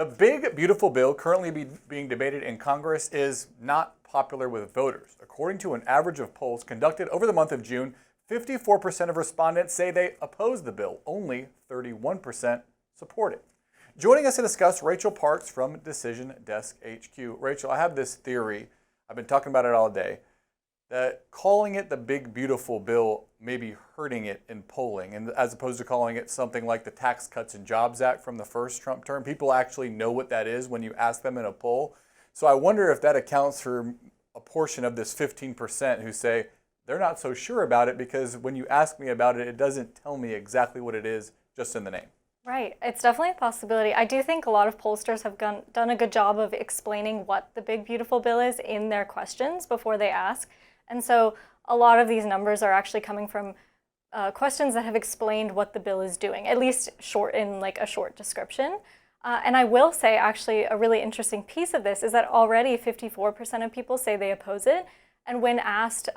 The big, beautiful bill currently being debated in Congress is not popular with voters. According to an average of polls conducted over the month of June, 54% of respondents say they oppose the bill. Only 31% support it. Joining us to discuss, Rachel Parks from Decision Desk HQ. Rachel, I have this theory. I've been talking about it all day, that calling it the big, beautiful bill may be hurting it in polling, and as opposed to calling it something like the Tax Cuts and Jobs Act from the first Trump term. People actually know what that is when you ask them in a poll. So I wonder if that accounts for a portion of this 15% who say they're not so sure about it because when you ask me about it, it doesn't tell me exactly what it is just in the name. Right. It's definitely a possibility. I do think a lot of pollsters have done a good job of explaining what the big, beautiful bill is in their questions before they ask. And so a lot of these numbers are actually coming from questions that have explained what the bill is doing, at least short in like a short description. And I will say actually a really interesting piece of this is that already 54% of people say they oppose it. And when asked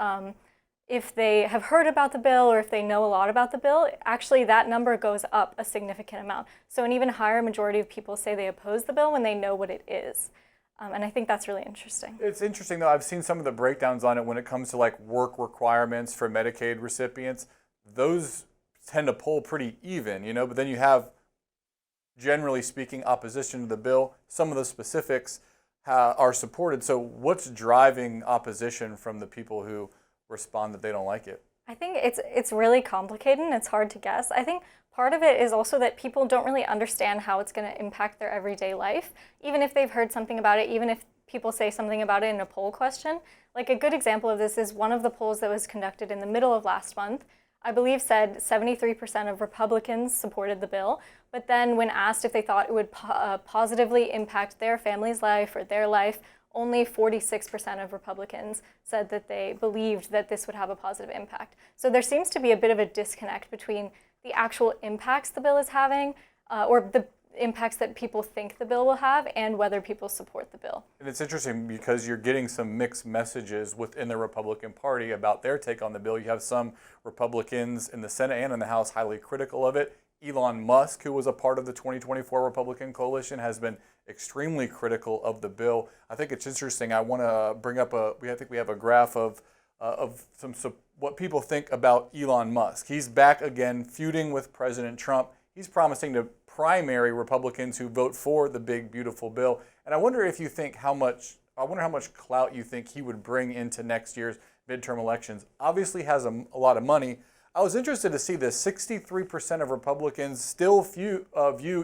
if they have heard about the bill or if they know a lot about the bill, actually that number goes up a significant amount. So an even higher majority of people say they oppose the bill when they know what it is. And I think that's really interesting. It's interesting though, I've seen some of the breakdowns on it when it comes to like work requirements for Medicaid recipients. Those tend to pull pretty even, but then you have, generally speaking, opposition to the bill. Some of the specifics are supported. So what's driving opposition from the people who respond that they don't like it? I think it's really complicated and it's hard to guess. I think part of it is also that people don't really understand how it's going to impact their everyday life, even if they've heard something about it, even if people say something about it in a poll question. Like a good example of this is one of the polls that was conducted in the middle of last month, I believe said 73% of Republicans supported the bill, but then when asked if they thought it would positively impact their family's life or their life, only 46% of Republicans said that they believed that this would have a positive impact. So there seems to be a bit of a disconnect between the actual impacts the bill is having, or the impacts that people think the bill will have, and whether people support the bill. And it's interesting because you're getting some mixed messages within the Republican Party about their take on the bill. You have some Republicans in the Senate and in the House highly critical of it. Elon Musk, who was a part of the 2024 Republican coalition, has been extremely critical of the bill. I think it's interesting. I want to bring up I think we have a graph of what people think about Elon Musk. He's back again feuding with President Trump. He's promising to primary Republicans who vote for the big, beautiful bill. And I wonder if you think how much clout you think he would bring into next year's midterm elections. Obviously has a lot of money. I was interested to see this. 63% of Republicans still view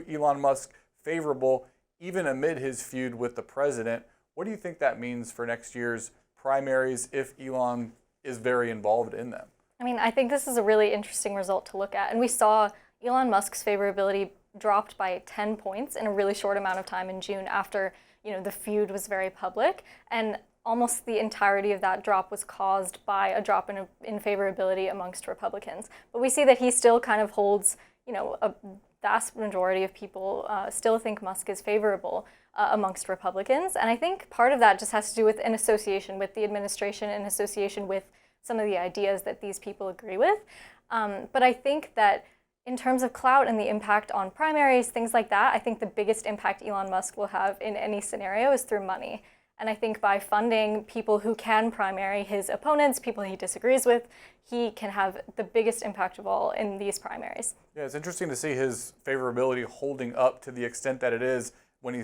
Elon Musk favorable, even amid his feud with the president. What do you think that means for next year's primaries if Elon is very involved in them? I mean, I think this is a really interesting result to look at. And we saw Elon Musk's favorability dropped by 10 points in a really short amount of time in June after, the feud was very public. And almost the entirety of that drop was caused by a drop in favorability amongst Republicans. But we see that he still kind of holds, a vast majority of people still think Musk is favorable amongst Republicans. And I think part of that just has to do with an association with the administration and association with some of the ideas that these people agree with. But I think that in terms of clout and the impact on primaries, things like that, I think the biggest impact Elon Musk will have in any scenario is through money. And I think by funding people who can primary his opponents, people he disagrees with, he can have the biggest impact of all in these primaries. Yeah, it's interesting to see his favorability holding up to the extent that it is when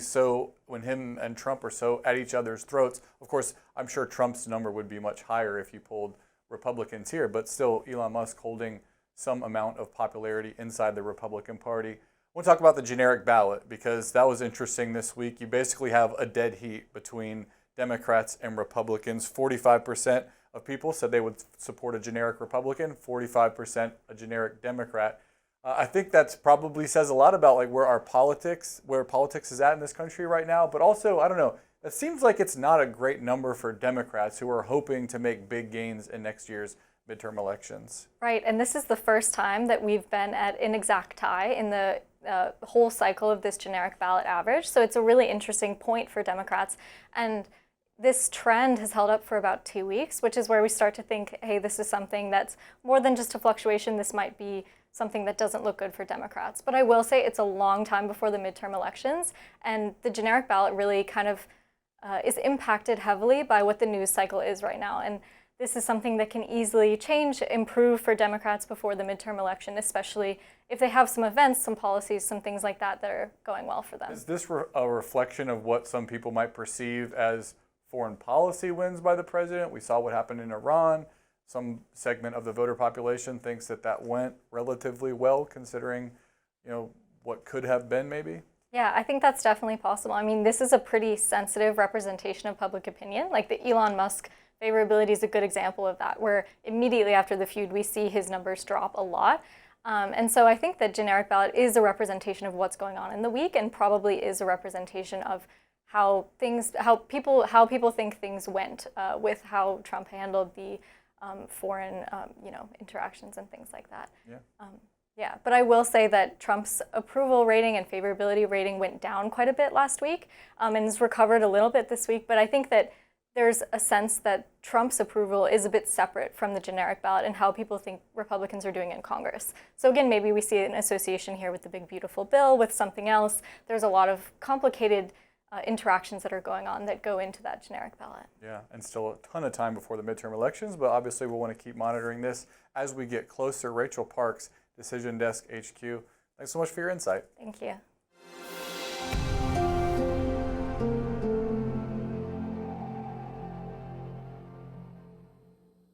him and Trump are so at each other's throats. Of course, I'm sure Trump's number would be much higher if you pulled Republicans here, but still Elon Musk holding some amount of popularity inside the Republican Party. I want to talk about the generic ballot because that was interesting this week. You basically have a dead heat between Democrats and Republicans. 45% of people said they would support a generic Republican, 45% a generic Democrat. I think that's probably says a lot about like where politics is at in this country right now. But also, I don't know, it seems like it's not a great number for Democrats who are hoping to make big gains in next year's midterm elections. Right, and this is the first time that we've been at an exact tie in the whole cycle of this generic ballot average. So it's a really interesting point for Democrats. And this trend has held up for about 2 weeks, which is where we start to think, hey, this is something that's more than just a fluctuation. This might be something that doesn't look good for Democrats. But I will say it's a long time before the midterm elections, and the generic ballot really kind of is impacted heavily by what the news cycle is right now. And this is something that can easily change, improve for Democrats before the midterm election, especially if they have some events, some policies, some things like that that are going well for them. Is this a reflection of what some people might perceive as foreign policy wins by the president? We saw what happened in Iran. Some segment of the voter population thinks that that went relatively well, considering, what could have been maybe. Yeah, I think that's definitely possible. I mean, this is a pretty sensitive representation of public opinion. Like the Elon Musk favorability is a good example of that, where immediately after the feud, we see his numbers drop a lot. And so I think that generic ballot is a representation of what's going on in the week, and probably is a representation of how people think things went with how Trump handled the foreign, interactions and things like that. Yeah, but I will say that Trump's approval rating and favorability rating went down quite a bit last week, and has recovered a little bit this week. But I think that there's a sense that Trump's approval is a bit separate from the generic ballot and how people think Republicans are doing in Congress. So again, maybe we see an association here with the big beautiful bill, with something else. There's a lot of complicated interactions that are going on that go into that generic ballot. Yeah, and still a ton of time before the midterm elections, but obviously we'll want to keep monitoring this as we get closer. Rachel Parks, Decision Desk HQ, thanks so much for your insight. Thank you.